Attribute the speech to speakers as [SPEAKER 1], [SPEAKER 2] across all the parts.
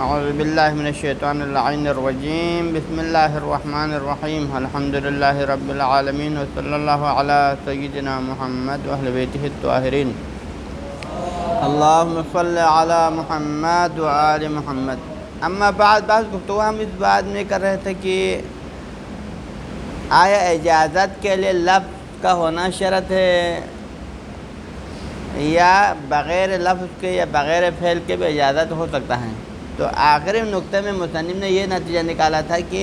[SPEAKER 1] اعوذ باللہ من الشیطان اللعین الرجیم بسم اللہ الرحمن الرحیم الحمد للہ رب العالمین وصلی اللہ علی سیدنا محمد واہل بیتہ الطاہرین اللہم صلی علی محمد وآل محمد۔ اما بعد گفتگو ہم اس بات میں کر رہے تھے کہ آیا اجازت کے لیے لفظ کا ہونا شرط ہے یا بغیر لفظ کے یا بغیر فعل کے بھی اجازت ہو سکتا ہے؟ تو آخری نقطے میں مصنف نے یہ نتیجہ نکالا تھا کہ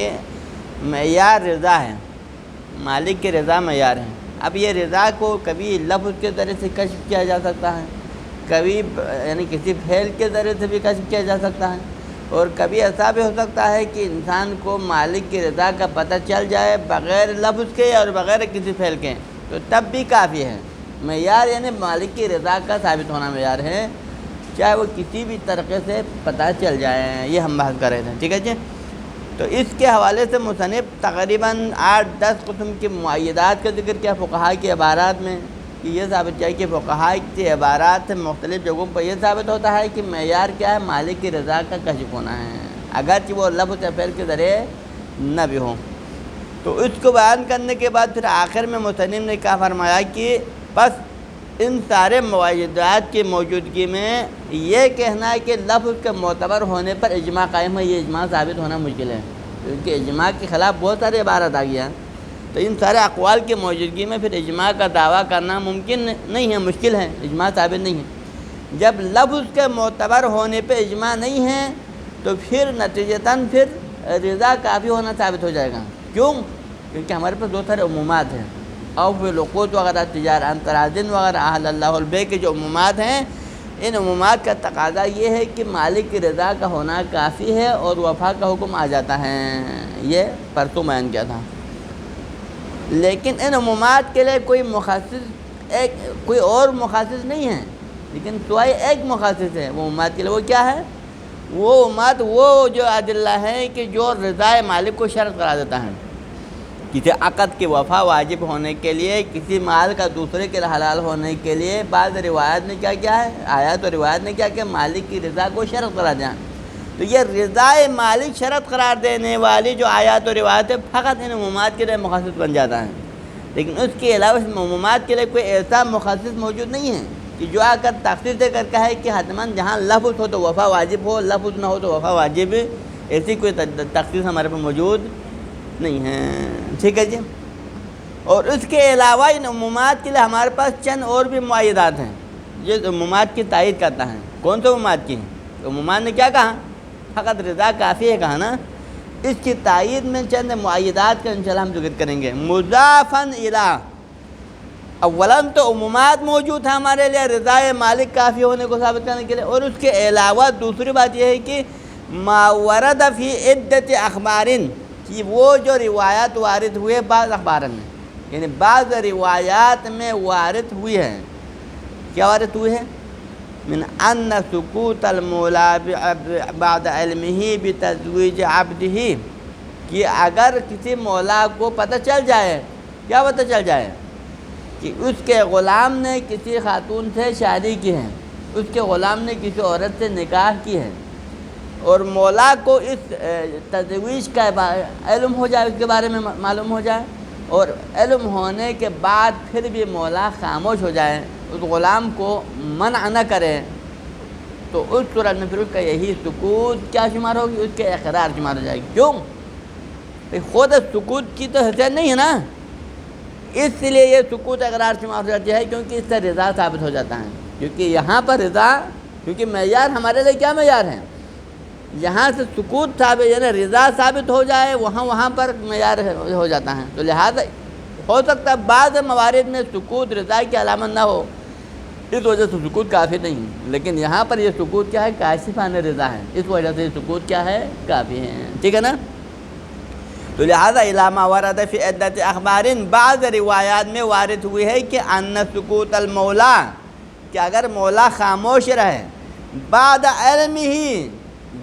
[SPEAKER 1] معیار رضا ہے، مالک کی رضا معیار ہے۔ اب یہ رضا کو کبھی لفظ کے ذریعے سے کشف کیا جا سکتا ہے، کبھی یعنی کسی فعل کے ذریعے سے بھی کشف کیا جا سکتا ہے، اور کبھی ایسا بھی ہو سکتا ہے کہ انسان کو مالک کی رضا کا پتہ چل جائے بغیر لفظ کے اور بغیر کسی فعل کے، تو تب بھی کافی ہے۔ معیار یعنی مالک کی رضا کا ثابت ہونا معیار ہے، چاہے وہ کسی بھی طریقے سے پتہ چل جائے۔ یہ ہم بحث کر رہے تھے، ٹھیک ہے جی۔ تو اس کے حوالے سے مصنف تقریباً 8-10 قسم کے معیدات کا ذکر کیا فقہاء کی عبارات میں، کہ یہ ثابت کیا کہ فقہاء کی عبارات سے مختلف جگہوں پر یہ ثابت ہوتا ہے کہ معیار کیا ہے، مالک کی رضا کا کشف ہونا ہے، اگرچہ وہ لفظ یا فعل کے ذریعے نہ بھی ہوں۔ تو اس کو بیان کرنے کے بعد پھر آخر میں مصنف نے کہا فرمایا کہ بس ان سارے معیدات کی موجودگی میں یہ کہنا ہے کہ لفظ کے معتبر ہونے پر اجماع قائم ہے، یہ اجماع ثابت ہونا مشکل ہے، کیونکہ اجماع کے خلاف بہت سارے عبارات آ گیا۔ تو ان سارے اقوال کی موجودگی میں پھر اجماع کا دعویٰ کرنا ممکن نہیں ہے، مشکل ہے، اجماع ثابت نہیں ہے۔ جب لفظ کے معتبر ہونے پہ اجماع نہیں ہے تو پھر نتیجتاً پھر رضا کافی ہونا ثابت ہو جائے گا۔ کیوں؟ کیونکہ ہمارے پاس دو سارے عمومات ہیں، اوف العقود وغیرہ، تجارت ترازن وغیرہ، احل اللہ البیع کے جو عمومات ہیں، ان عمومات کا تقاضا یہ ہے کہ مالک کی رضا کا ہونا کافی ہے اور وفا کا حکم آ جاتا ہے۔ یہ پرسوں بیان کیا تھا۔ لیکن ان عمومات کے لیے کوئی مخصص کوئی اور مخصص نہیں ہے، لیکن سوائے ایک مخصص ہے وہ عمومات کے لیے۔ وہ کیا ہے؟ وہ عمومات وہ جو ادلہ ہیں کہ جو رضا مالک کو شرط قرار دیتا ہے۔ کسی عقد کی وفا واجب ہونے کے لیے، کسی مال کا دوسرے کے حلال ہونے کے لیے بعض روایات نے کیا کیا ہے، آیات اور روایات نے کیا کہ مالک کی رضا کو شرط قرار دیا۔ تو یہ رضا مالک شرط قرار دینے والی جو آیات اور روایت ہے فقط ان عمومات کے لیے مخصص بن جاتا ہے، لیکن اس کے علاوہ اس عمومات کے لیے کوئی ایسا مخصص موجود نہیں ہے کہ جو آ کر تخصیص دے کر کہے کہ حتماً جہاں لفظ ہو تو وفا واجب ہو، لفظ نہ ہو تو وفا واجب، ایسی کوئی تخصیص ہمارے پاس موجود نہیں ہے، ٹھیک ہے جی۔ اور اس کے علاوہ ان عمومات کے لیے ہمارے پاس چند اور بھی معیدات ہیں جو عمومات کی تائید کرتا ہے۔ کون سے عمومات کی؟ عمومات نے کیا کہا؟ فقط رضا کافی ہے کہا نا۔ اس کی تائید میں چند معیدات کا انشاءاللہ ہم ذکر کریں گے۔ مضافاً الی، اولاً تو عمومات موجود ہیں ہمارے لیے رضا مالک کافی ہونے کو ثابت کرنے کے لیے، اور اس کے علاوہ دوسری بات یہ ہے کہ ما ورد فی عدت اخبار، کہ وہ جو روایات وارد ہوئے بعض اخبار میں، یعنی بعض روایات میں وارد ہوئی ہیں۔ کیا وارد ہوئی ہے؟ من ان سکوت المولا بعد علمہ بتزویج عبدہ، کہ اگر کسی مولا کو پتہ چل جائے، کیا پتہ چل جائے کہ اس کے غلام نے کسی خاتون سے شادی کی ہے، اس کے غلام نے کسی عورت سے نکاح کی ہے، اور مولا کو اس تزویج کا علم ہو جائے، اس کے بارے میں معلوم ہو جائے، اور علم ہونے کے بعد پھر بھی مولا خاموش ہو جائے، اس غلام کو منع نہ کرے، تو اس صورت میں پھر اس کا یہی سکوت کیا شمار ہوگی؟ اس کے اقرار شمار ہو جائے گی۔ کیوں؟ خود سکوت کی تو حیثیت نہیں ہے نا، اس لیے یہ سکوت اقرار شمار ہو جاتی ہے، کیونکہ اس سے رضا ثابت ہو جاتا ہے۔ کیونکہ یہاں پر رضا، کیونکہ معیار ہمارے لیے کیا معیار ہے؟ یہاں سے سکوت ثابت یعنی رضا ثابت ہو جائے، وہاں پر معیار ہو جاتا ہے۔ تو لہذا ہو سکتا ہے بعض موارد میں سکوت رضا کی علامت نہ ہو، اس وجہ سے سکوت کافی نہیں، لیکن یہاں پر یہ سکوت کیا ہے؟ کاشفانہ رضا ہے، اس وجہ سے یہ سکوت کیا ہے؟ کافی ہے، ٹھیک ہے نا۔ تو لہذا علامہ ورد فی عدت اخبار، بعض روایات میں وارد ہوئی ہے کہ ان سکوت المولا، کہ اگر مولا خاموش رہے بعد علم ہی،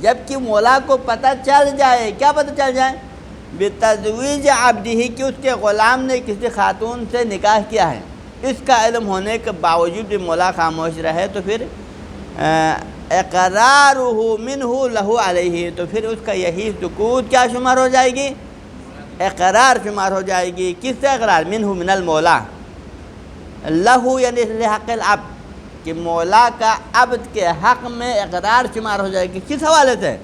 [SPEAKER 1] جبکہ مولا کو پتہ چل جائے، کیا پتہ چل جائے؟ بتزویج عبدہ، کہ اس کے غلام نے کسی خاتون سے نکاح کیا ہے، اس کا علم ہونے کے باوجود بھی مولا خاموش رہے، تو پھر اقرارہ منہ لہ علیہ، تو پھر اس کا یہی سکوت کیا شمار ہو جائے گی؟ اقرار شمار ہو جائے گی۔ کس سے اقرار؟ منہ من المولا، لہو یعنی لحق العبد، کہ مولا کا عبد کے حق میں اقرار شمار ہو جائے گی۔ کس حوالے سے؟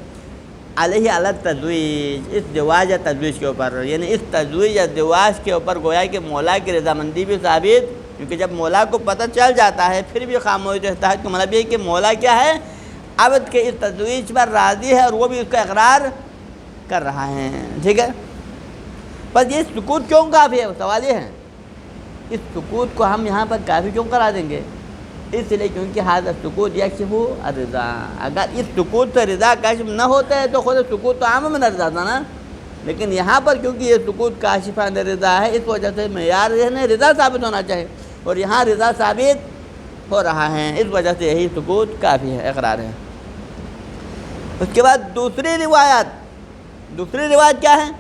[SPEAKER 1] علیہ علی التزویج، اس زواج یا تزویج کے اوپر، یعنی اس تزویج یا زواج کے اوپر گویا کہ مولا کی رضامندی بھی ثابت، کیونکہ جب مولا کو پتہ چل جاتا ہے پھر بھی خاموش رہتا ہے، تو مطلب یہ کہ مولا کیا ہے؟ عبد کے اس تزویج پر راضی ہے اور وہ بھی اس کا اقرار کر رہا ہے۔ ٹھیک ہے، بس یہ سکوت کیوں کافی ہے؟ سوال یہ ہے، اس سکوت کو ہم یہاں پر کافی کیوں کرا دیں گے؟ اس لیے کیونکہ حاضر سکوت یکشف الرضا، اگر اس سکوت سے رضا کاشف نہ ہوتا ہے تو خود سکوت تو عام میں نہ رضا تھا نا، لیکن یہاں پر کیونکہ یہ سکوت کاشفانہ رضا ہے، اس وجہ سے معیار رضا ثابت ہونا چاہیے، اور یہاں رضا ثابت ہو رہا ہے، اس وجہ سے یہی سکوت کافی ہے، اقرار ہے۔ اس کے بعد دوسری روایت کیا ہے؟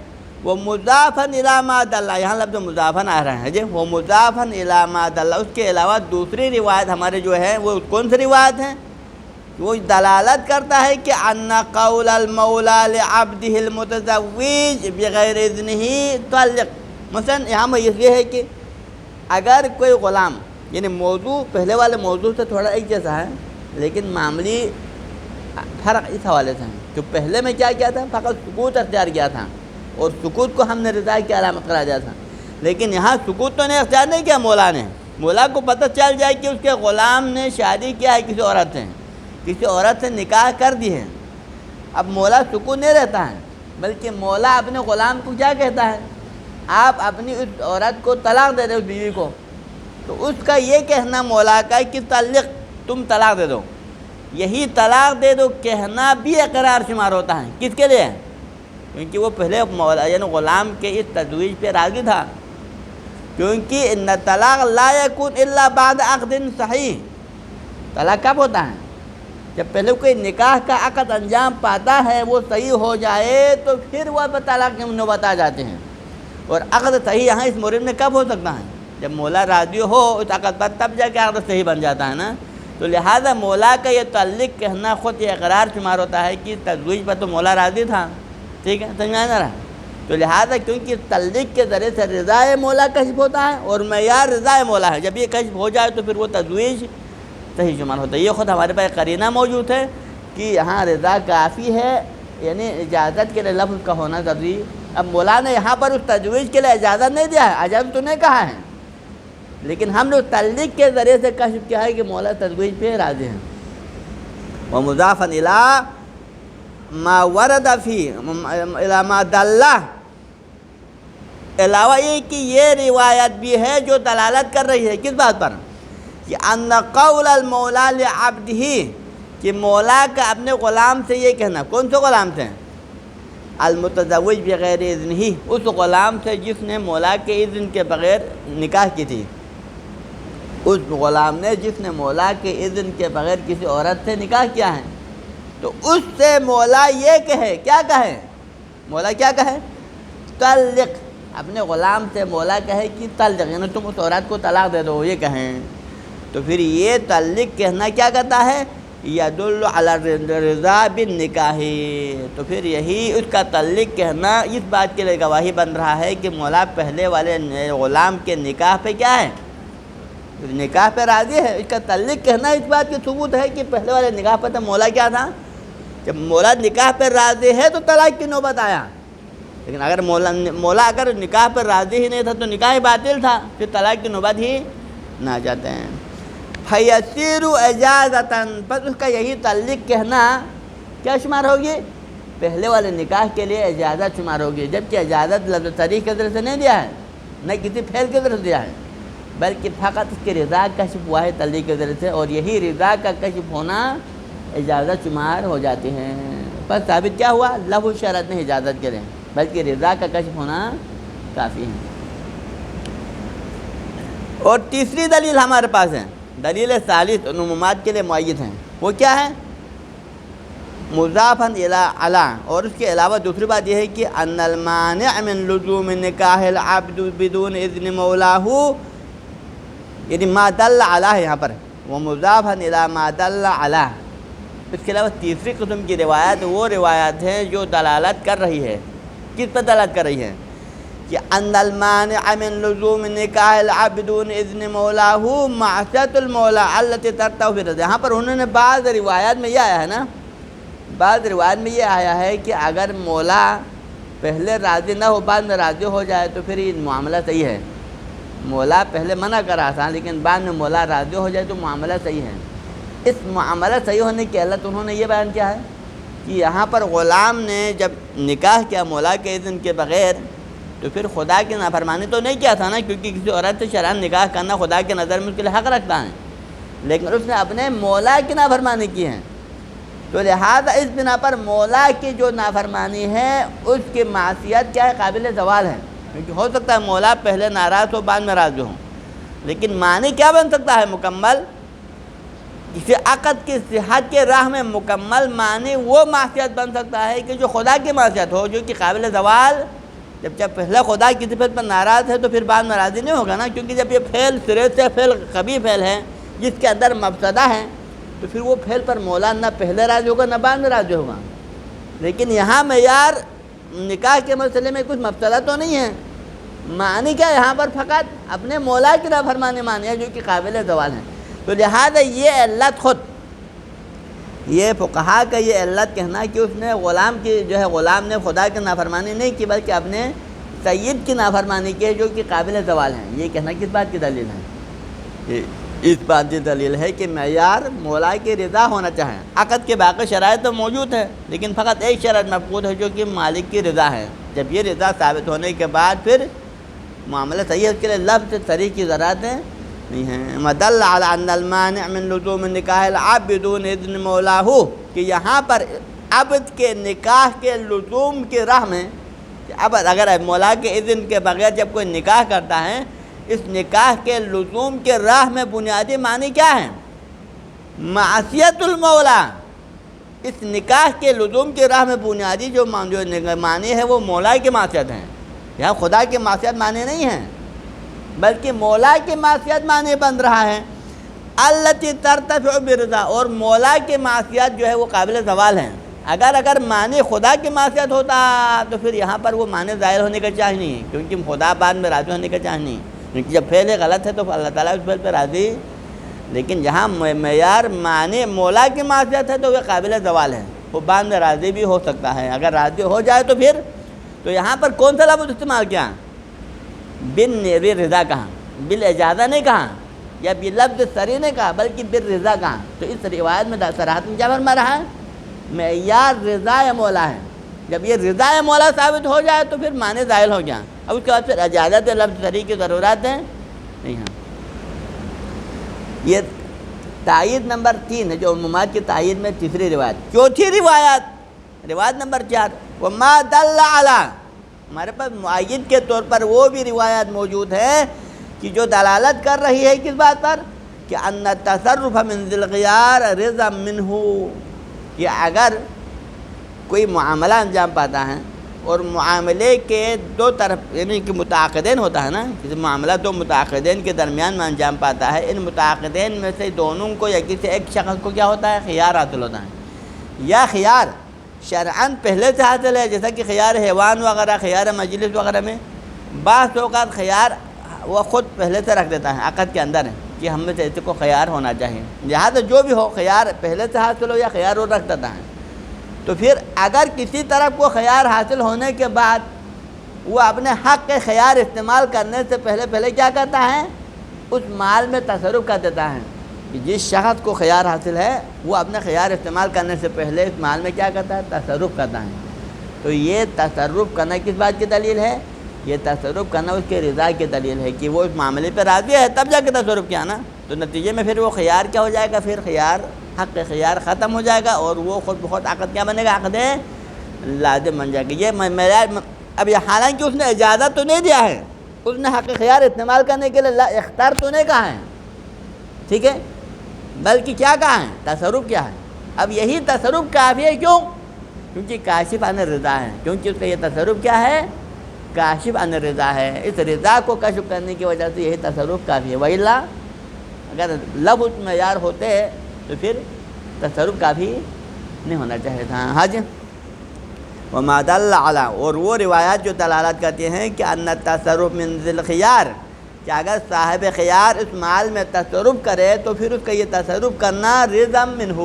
[SPEAKER 1] وہ مضافن الی ما دل، یہاں لفظ مضافن آ رہا ہے جی، وہ مضافن الی ما دل، اس کے علاوہ دوسری روایت ہمارے جو ہے وہ کون سی روایت ہے؟ وہ دلالت کرتا ہے کہ ان قول المولا لعبده المتزوج بغیر اذنہ طلق، مثلا یہاں میں یہ ہے کہ اگر کوئی غلام، یعنی موضوع پہلے والے موضوع سے تھوڑا ایک جیسا ہے لیکن معاملی فرق اس حوالے سے ہے کہ پہلے میں کیا کیا تھا؟ فقط سکوت اختیار کیا تھا اور سکوت کو ہم نے رضا کی علامت قرار دیا تھا، لیکن یہاں سکوت تو نے اختیار نہیں کیا مولا نے، مولا کو پتہ چل جائے کہ اس کے غلام نے شادی کیا ہے کسی عورت سے نکاح کر دی ہے، اب مولا سکوت نہیں رہتا ہے، بلکہ مولا اپنے غلام کو کیا کہتا ہے؟ آپ اپنی اس عورت کو طلاق دے دو، اس بیوی کو، تو اس کا یہ کہنا مولا کا کہ طلق، تم طلاق دے دو، یہی طلاق دے دو کہنا بھی اقرار شمار ہوتا ہے۔ کس کے لیے؟ کیونکہ وہ پہلے مولا یعنی غلام کے اس تزویج پہ راضی تھا، کیونکہ ان طلاق لا یکون الا بعد عقد صحیح، طلاق کب ہوتا ہے؟ جب پہلے کوئی نکاح کا عقد انجام پاتا ہے، وہ صحیح ہو جائے تو پھر وہ طلاق کے نوبت آ جاتے ہیں، اور عقد صحیح یہاں اس مورد میں کب ہو سکتا ہے؟ جب مولا راضی ہو اس عقد پر، تب جا کے عقد صحیح بن جاتا ہے نا، تو لہذا مولا کا یہ تعلق کہنا خود یہ اقرار شمار ہوتا ہے کہ تزویج پر تو مولا راضی تھا، ٹھیک ہے، سمجھ میں آ رہا ہے؟ تو لہذا کیونکہ تعلق کے ذریعے سے رضا مولا کشف ہوتا ہے اور معیار رضا مولا ہے، جب یہ کشف ہو جائے تو پھر وہ تزویج صحیح شمار ہوتا ہے۔ یہ خود ہمارے پاس قرینہ موجود ہے کہ یہاں رضا کافی ہے، یعنی اجازت کے لیے لفظ کا ہونا ضروری۔ اب مولا نے یہاں پر اس تجویز کے لیے اجازت نہیں دیا ہے، اجازت تو نہیں کہا ہے، لیکن ہم نے اس تعلق کے ذریعے سے کشف کیا ہے کہ مولا تجویز پہ راضی ہیں۔ ومضافا الی ما ورد فی الی ما دل، علاوہ یہ کہ یہ روایت بھی ہے جو دلالت کر رہی ہے کس بات پر؟ کہ ان قول المولا لعبدہ، کہ مولا کا اپنے غلام سے یہ کہنا، کون سے غلام سے؟ المتزوج بغیر اذن ہی، اس غلام سے جس نے مولا کے اذن کے بغیر نکاح کی تھی، اس غلام نے جس نے مولا کے اذن کے بغیر کسی عورت سے نکاح کیا ہے، تو اس سے مولا یہ کہے، کیا کہے؟ مولا کیا کہے؟ طلق، اپنے غلام سے مولا کہے کہ طلق، یعنی تم اس عورت کو طلاق دے دو، یہ کہیں، تو پھر یہ طلق کہنا کیا کہتا ہے؟ یدل علی الرضا بالنکاح، تو پھر یہی اس کا طلق کہنا اس بات کے لیے گواہی بن رہا ہے کہ مولا پہلے والے غلام کے نکاح پہ کیا ہے؟ نکاح پہ راضی ہے۔ اس کا طلق کہنا اس بات کی ثبوت ہے کہ پہلے والے نکاح پہ تو مولا کیا تھا؟ جب مولا نکاح پہ راضی ہے تو طلاق کی نوبت آیا، لیکن اگر مولا اگر نکاح پر راضی ہی نہیں تھا تو نکاح باطل تھا، پھر طلاق کی نوبت ہی نہ آ جاتے ہیں۔ فَيَسِيرُ اجازتاً، پس اس کا یہی تعلق کہنا کیا شمار ہوگی؟ پہلے والے نکاح کے لیے اجازت شمار ہوگی، جبکہ اجازت لفظ صریح کے ذریعے سے نہیں دیا ہے، نہ کسی فعل کے ذریعے سے دیا ہے، بلکہ فقط اس کی رضا کشف ہوا ہے تعلق کے ذریعے سے، اور یہی رضا کا کشف ہونا اجازت شمار ہو جاتی ہے۔ پس ثابت کیا ہوا؟ لفظ شرط نہیں اجازت کے لیے، بلکہ رضا کا کشف ہونا کافی ہے۔ اور تیسری دلیل ہمارے پاس ہے، دلیل ثالث عمومات کے لیے معید ہیں، وہ کیا ہے؟ مضافاً الی علی، اور اس کے علاوہ دوسری بات یہ ہے کہ ان المانع من لزوم نکاح العبد بدون اذن مولاہ، یعنی ما دل علی ہے یہاں پر، وہ مضافاً الی ما دل علی، اس کے علاوہ تیسری قسم کی روایت وہ روایت ہیں جو دلالت کر رہی ہے، کس پر دلالت کر رہی ہے کہ ان المانع من لزوم نکاح العبد دون اذن مولاہ معصیۃ المولا التي ترتع فی الرضا۔ یہاں پر انہوں نے بعض روایات میں یہ آیا ہے نا، بعض روایات میں یہ آیا ہے کہ اگر مولا پہلے راضی نہ ہو بعد میں راضی ہو جائے تو پھر یہ معاملہ صحیح ہے۔ مولا پہلے منع کرا تھا لیکن بعد میں مولا راضی ہو جائے تو معاملہ صحیح ہے۔ اس معاملہ صحیح ہونے کی علت انہوں نے یہ بیان کیا ہے کہ یہاں پر غلام نے جب نکاح کیا مولا کے اذن کے بغیر تو پھر خدا کی نافرمانی تو نہیں کیا تھا نا، کیونکہ کسی عورت سے شرعاً نکاح کرنا خدا کے نظر میں اس کے لیے حق رکھتا ہے، لیکن اس نے اپنے مولا کی نافرمانی کی ہے، تو لہذا اس بنا پر مولا کی جو نافرمانی ہے اس کی معصیت کیا ہے، قابل زوال ہے، کیونکہ ہو سکتا ہے مولا پہلے ناراض ہو بعد میں راضی ہو، لیکن معنی کیا بن سکتا ہے مکمل، کسی عقد کی صحت کے راہ میں مکمل معنی وہ معصیت بن سکتا ہے کہ جو خدا کی معصیت ہو، جو کہ قابل زوال۔ جب پہلے خدا کی صفت پر ناراض ہے تو پھر بعد میں راضی نہیں ہوگا نا، کیونکہ جب یہ فعل سرے سے فعل قبیح فعل ہے جس کے اندر مفسدہ ہے تو پھر وہ فعل پر مولا نہ پہلے راضی ہوگا نہ بعد میں راضی ہوگا۔ لیکن یہاں معیار نکاح کے مسئلے میں کچھ مفسدہ تو نہیں ہے، معنی کیا یہاں پر فقط اپنے مولا کی نافرمانی مانی ہے جو کہ قابل زوال ہے، تو لہذا یہ علت خود یہ فقہا کا یہ علت کہنا کہ اس نے غلام کی جو ہے غلام نے خدا کی نافرمانی نہیں کی بلکہ اپنے سید کی نافرمانی کی ہے جو کہ قابل زوال ہیں، یہ کہنا کس بات کی دلیل ہے؟ اس بات کی دلیل ہے کہ معیار مولا کی رضا ہونا چاہے۔ عقد کے باقی شرائط تو موجود ہے لیکن فقط ایک شرط مفقود ہے جو کہ مالک کی رضا ہے، جب یہ رضا ثابت ہونے کے بعد پھر معاملہ صحیح ہے، اس کے لیے لفظ صریح کی ضرورت ہے نہیں ہے۔ مدل علی ان المانع من لزوم نکاح العبد دون اذن مولاہ، کہ یہاں پر عبد کے نکاح کے لزوم کی راہ میں عبد اگر مولا کے اذن کے بغیر جب کوئی نکاح کرتا ہے، اس نکاح کے لزوم کے راہ میں بنیادی معنی کیا ہے؟ معصیت المولا۔ اس نکاح کے لزوم کی راہ میں بنیادی جو معنی ہے وہ مولا کی معصیت ہے، یہاں خدا کی معصیت معنی نہیں ہے بلکہ مولا کی معصیت معنی بن رہا ہے۔ التی ترتفع برضا، اور مولا کی معصیت جو ہے وہ قابل زوال ہے۔ اگر معنی خدا کی معصیت ہوتا تو پھر یہاں پر وہ معنی ظاہر ہونے کا چاہیے نہیں، کیونکہ خدا بعد میں راضی ہونے کا چاہیے نہیں، کیونکہ جب فعل غلط ہے تو اللہ تعالیٰ اس فعل پہ راضی، لیکن جہاں معیار معنی مولا کی معصیت ہے تو وہ قابل زوال ہے، وہ بعد میں راضی بھی ہو سکتا ہے، اگر راضی ہو جائے تو پھر تو یہاں پر کون سا لفظ استعمال کیا؟ بالرضا کہا، بالاجازہ نہیں کہا، یا بلفظ صریح نہیں کہا بلکہ بالرضا کہا، تو اس روایت میں صراحت میں کیا فرما رہا ہے؟ معیار رضا مولا ہے، جب یہ رضا مولا ثابت ہو جائے تو پھر معنی ظاہر ہو گیا، اب اس کے بعد پھر اجازت لفظ صریح کی ضرورت ہے نہیں ہے۔ یہ تائید نمبر 3 ہے جو عمومات کی تائید میں تیسری روایت۔ چوتھی روایت نمبر 4، وما دل علی، ہمارے پاس معید کے طور پر وہ بھی روایت موجود ہے کہ جو دلالت کر رہی ہے کس بات پر کہ ان التصرف من ذی الغیار رضا منہ، کہ اگر کوئی معاملہ انجام پاتا ہے اور معاملے کے دو طرف یعنی کہ متعاقدین ہوتا ہے نا، کسی معاملہ دو متعاقدین کے درمیان میں انجام پاتا ہے، ان متعاقدین میں سے دونوں کو یا کسی ایک شخص کو کیا ہوتا ہے؟ خیار حاصل ہوتا ہے، یا خیار شرعاً پہلے سے حاصل ہے، جیسا کہ خیار حیوان وغیرہ، خیار مجلس وغیرہ میں بعض اوقات خیار وہ خود پہلے سے رکھ دیتا ہے، عقد کے اندر ہے کہ ہم میں سے ایسے کو خیار ہونا چاہیے، لہٰذا جو بھی ہو خیار پہلے سے حاصل ہو یا خیار وہ رکھ دیتا ہے، تو پھر اگر کسی طرف کو خیار حاصل ہونے کے بعد وہ اپنے حق کے خیار استعمال کرنے سے پہلے کیا کرتا ہے؟ اس مال میں تصرف کر دیتا ہے، کہ جس شخص کو خیار حاصل ہے وہ اپنے خیار استعمال کرنے سے پہلے اس مال میں کیا کرتا ہے؟ تصرف کرتا ہے۔ تو یہ تصرف کرنا کس بات کی دلیل ہے؟ یہ تصرف کرنا اس کے رضا کی دلیل ہے کہ وہ اس معاملے پہ راضی ہے تب جا کے تصرف کیا نا، تو نتیجے میں پھر وہ خیار کیا ہو جائے گا؟ پھر خیار حق خیار ختم ہو جائے گا اور وہ خود بخود عقد کیا بنے گا؟ عقد لازم بن جائے گا۔ یہ معیار اب یہ حالانکہ اس نے اجازت تو نہیں دیا ہے، اس نے حق خیار استعمال کرنے کے لیے اختیار تو نہیں کہا ہے، ٹھیک ہے، بلکہ کیا کہا ہے؟ تصرف کیا ہے۔ اب یہی تصرف کافی ہے، کیوں؟ کیونکہ کاشف عن رضا ہے، کیونکہ اس کا یہ تصرف کیا ہے؟ کاشف عن رضا ہے، اس رضا کو کشف کرنے کی وجہ سے یہی تصرف کافی ہے، وَإِلَّا اگر لفظ معیار ہوتے تو پھر تصرف کافی نہیں ہونا چاہیے تھا۔ ہاں جی، وما دل علی، اور وہ روایات جو دلالت کرتی ہیں کہ ان التصرف من ذی الخیار، کہ اگر صاحب خیار اس مال میں تصرف کرے تو پھر اس کا یہ تصرف کرنا رضا منہ،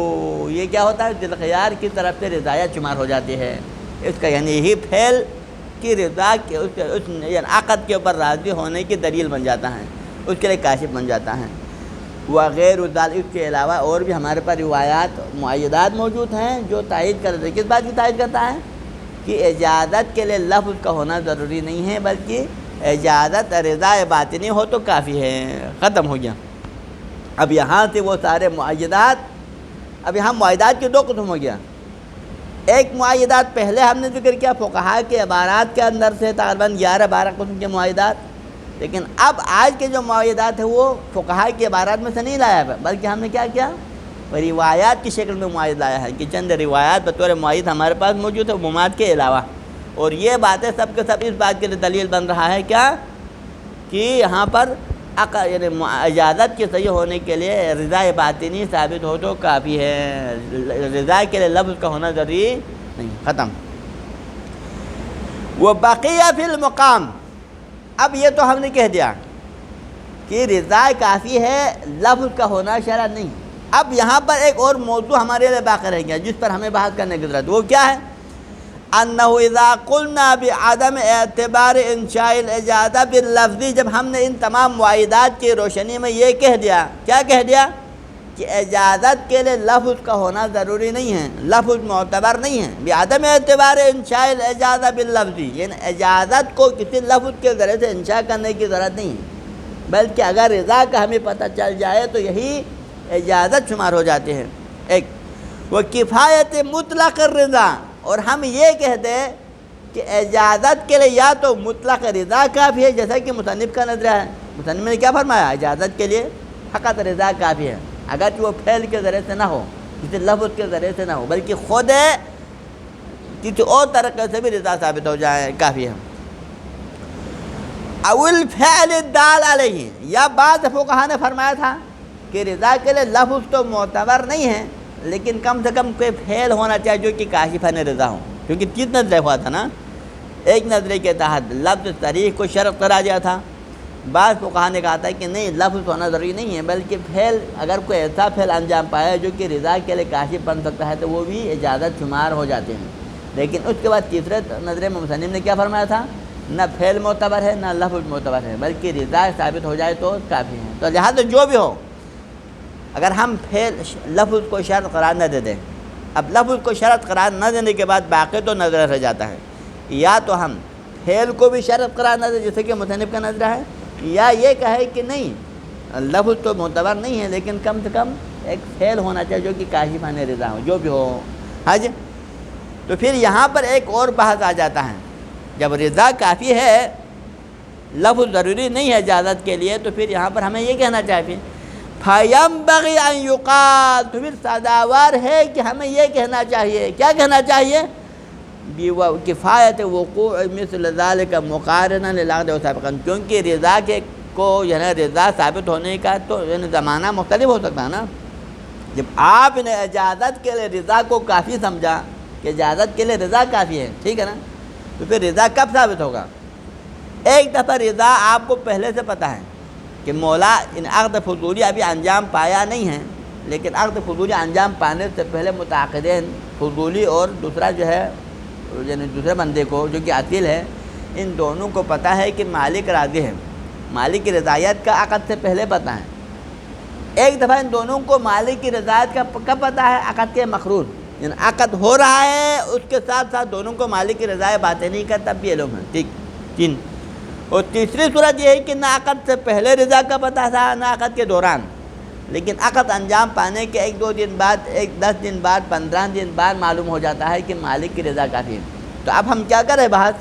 [SPEAKER 1] یہ کیا ہوتا ہے؟ ذی الخیار کی طرف سے رضایت شمار ہو جاتی ہے اس کا، یعنی یہی پھیل کی رضا کے اس یعنی عقد کے اوپر راضی ہونے کی دلیل بن جاتا ہے، اس کے لیے کاشف بن جاتا ہے۔ وغیر ذالک، اس کے علاوہ اور بھی ہمارے پاس روایات معیدات موجود ہیں جو تائید کرتے ہیں۔ کس بات کی تائید کرتا ہے؟ کہ اجازت کے لیے لفظ کا ہونا ضروری نہیں ہے، بلکہ اجازت رضا باطنی ہو تو کافی ہے۔ ختم ہو گیا۔ اب یہاں سے وہ سارے معیدات، اب یہاں معیدات کے دو قسم ہو گیا۔ ایک معیدات پہلے ہم نے ذکر کیا فقہاء کے عبارات کے اندر سے تقریباً 11-12 قسم کے معیدات، لیکن اب آج کے جو معیدات ہیں وہ فقہاء کے عبارات میں سے نہیں لایا ہے، بلکہ ہم نے کیا کیا؟ روایات کی شکل میں معید لایا ہے کہ چند روایات بطور معید ہمارے پاس موجود ہے عمومات کے علاوہ، اور یہ باتیں سب کے سب اس بات کے لیے دلیل بن رہا ہے کیا؟ کہ یہاں پر یعنی اجازت کے صحیح ہونے کے لیے رضا باطنی ثابت ہو تو کافی ہے، رضا کے لیے لفظ کا ہونا ضروری نہیں۔ ختم۔ وہ بقیہ فی المقام، اب یہ تو ہم نے کہہ دیا کہ رضا کافی ہے، لفظ کا ہونا شرط نہیں۔ اب یہاں پر ایک اور موضوع ہمارے لیے باقی رہ گیا جس پر ہمیں بحث کرنے کی ضرورت، وہ کیا ہے؟ انہ اذا قلنا بعدم اعتبار انشاء الاجازہ باللفظ، جب ہم نے ان تمام معیدات کی روشنی میں یہ کہہ دیا، کیا کہہ دیا؟ کہ اجازت کے لیے لفظ کا ہونا ضروری نہیں ہے، لفظ معتبر نہیں ہے، بعدم اعتبار انشاء الاجازہ باللفظ، یعنی اجازت کو کسی لفظ کے ذریعے سے انشاء کرنے کی ضرورت نہیں ہے، بلکہ اگر رضا کا ہمیں پتہ چل جائے تو یہی اجازت شمار ہو جاتے ہیں۔ ایک وہ کفایت مطلق الرضا، اور ہم یہ کہتے ہیں کہ اجازت کے لیے یا تو مطلق رضا کافی ہے، جیسا کہ مصنف کا نظریہ ہے۔ مصنف نے کیا فرمایا؟ اجازت کے لیے فقط رضا کافی ہے، اگرچہ وہ فعل کے ذریعے سے نہ ہو، کسی لفظ کے ذریعے سے نہ ہو، بلکہ خود کسی اور طریقے سے بھی رضا ثابت ہو جائے کافی ہے۔ او الفعل الدال علیہ، یا بعض فقہا نے فرمایا تھا کہ رضا کے لیے لفظ تو معتبر نہیں ہے، لیکن کم سے کم کوئی فعل ہونا چاہیے جو کہ کاشفہ رضا ہو، کیونکہ 3 نظریں ہوا تھا نا۔ ایک نظرے کے تحت لفظ صریح کو شرط قرار دیا تھا، بعض فقہا نے کہا تھا کہ نہیں، لفظ ہونا ضروری نہیں ہے، بلکہ فعل اگر کوئی ایسا فعل انجام پایا جو کہ رضا کے لیے کاشف بن سکتا ہے تو وہ بھی اجازت شمار ہو جاتے ہیں۔ لیکن اس کے بعد تیسرے نظرے میں مصنف نے کیا فرمایا تھا؟ نہ فعل معتبر ہے نہ لفظ معتبر ہے، بلکہ رضا ثابت ہو جائے تو کافی ہے۔ تو لہٰذا جو بھی ہو، اگر ہم لفظ کو شرط قرار نہ دے دیں، اب لفظ کو شرط قرار نہ دینے کے بعد باقی تو نظر رہ جاتا ہے، یا تو ہم فعل کو بھی شرط قرار نہ دیں جیسے کہ مصنف کا نظرہ ہے، یا یہ کہے کہ نہیں، لفظ تو معتبر نہیں ہے لیکن کم سے کم ایک فعل ہونا چاہیے جو کہ کاشفانہ رضا ہو، جو بھی ہو۔ ہاں جی، تو پھر یہاں پر ایک اور بحث آ جاتا ہے، جب رضا کافی ہے، لفظ ضروری نہیں ہے اجازت کے لیے، تو پھر یہاں پر ہمیں یہ کہنا چاہیے فَيَنبَغِي أَن يُقَالَ، تو پھر سزاوار ہے کہ ہمیں یہ کہنا چاہیے، کیا کہنا چاہیے؟ کفایت وقوع مثل ذلك مقارنا للعقد سابقا، کیونکہ رضا کے کو یعنی رضا ثابت ہونے کا تو یعنی زمانہ مختلف ہو سکتا ہے نا۔ جب آپ نے اجازت کے لیے رضا کو کافی سمجھا کہ اجازت کے لیے رضا کافی ہے، ٹھیک ہے نا، تو پھر رضا کب ثابت ہوگا؟ ایک دفعہ رضا آپ کو پہلے سے پتہ ہے کہ مولا ان عقد فضولی ابھی انجام پایا نہیں ہے، لیکن عقد فضولی انجام پانے سے پہلے متعاقدین فضولی اور دوسرا جو ہے یعنی دوسرے بندے کو جو کہ عطیل ہے، ان دونوں کو پتہ ہے کہ مالک راضی ہے، مالک کی رضایت کا عقد سے پہلے پتہ ہے۔ ایک دفعہ ان دونوں کو مالک کی رضایت کا کب پتہ ہے؟ عقد کے مخروج، یعنی عقد ہو رہا ہے اس کے ساتھ ساتھ دونوں کو مالک کی رضایت باطنی کا تب بھی علم ہے، ٹھیک۔ 3 اور تیسری صورت یہ ہے کہ نہ عقد سے پہلے رضا کا پتہ تھا نہ عقد کے دوران، لیکن عقد انجام پانے کے 1-2 دن بعد، 10 دن بعد، 15 دن بعد معلوم ہو جاتا ہے کہ مالک کی رضا کافی ہے۔ تو اب ہم کیا کریں بحث؟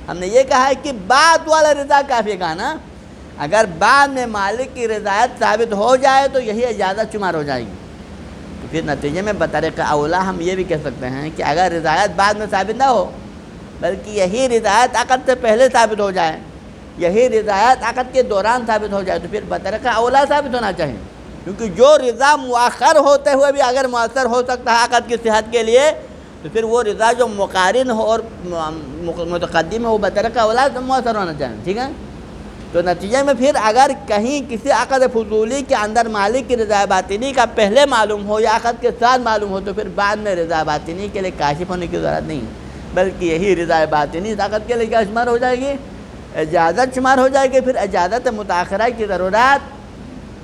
[SPEAKER 1] ہم نے یہ کہا ہے کہ بعد والا رضا کافی کا نا، اگر بعد میں مالک کی رضایت ثابت ہو جائے تو یہی اجازت شمار ہو جائے گی۔ تو پھر نتیجے میں بطریق اولا ہم یہ بھی کہہ سکتے ہیں کہ اگر رضایت بعد میں ثابت نہ ہو بلکہ یہی رضایت عقد سے پہلے ثابت ہو جائے، یہی رضایت عقد کے دوران ثابت ہو جائے، تو پھر بطریق اولا ثابت ہونا چاہیے کیونکہ جو رضا مؤخر ہوتے ہوئے بھی اگر مؤثر ہو سکتا ہے عقد کی صحت کے لیے، تو پھر وہ رضا جو مقارن ہو اور متقدم ہو وہ بطریق اولا مؤثر ہونا چاہیے، ٹھیک ہے؟ تو نتیجے میں پھر اگر کہیں کسی عقد فضولی کے اندر مالک کی رضا باطنی کا پہلے معلوم ہو یا عقد کے ساتھ معلوم ہو، تو پھر بعد میں رضا باطنی کے لیے کاشف ہونے کی ضرورت نہیں، بلکہ یہی رضا باطنی عقد کے لیے کیا شمار ہو جائے گی؟ اجازت شمار ہو جائے گی، پھر اجازت متاخرہ کی ضرورت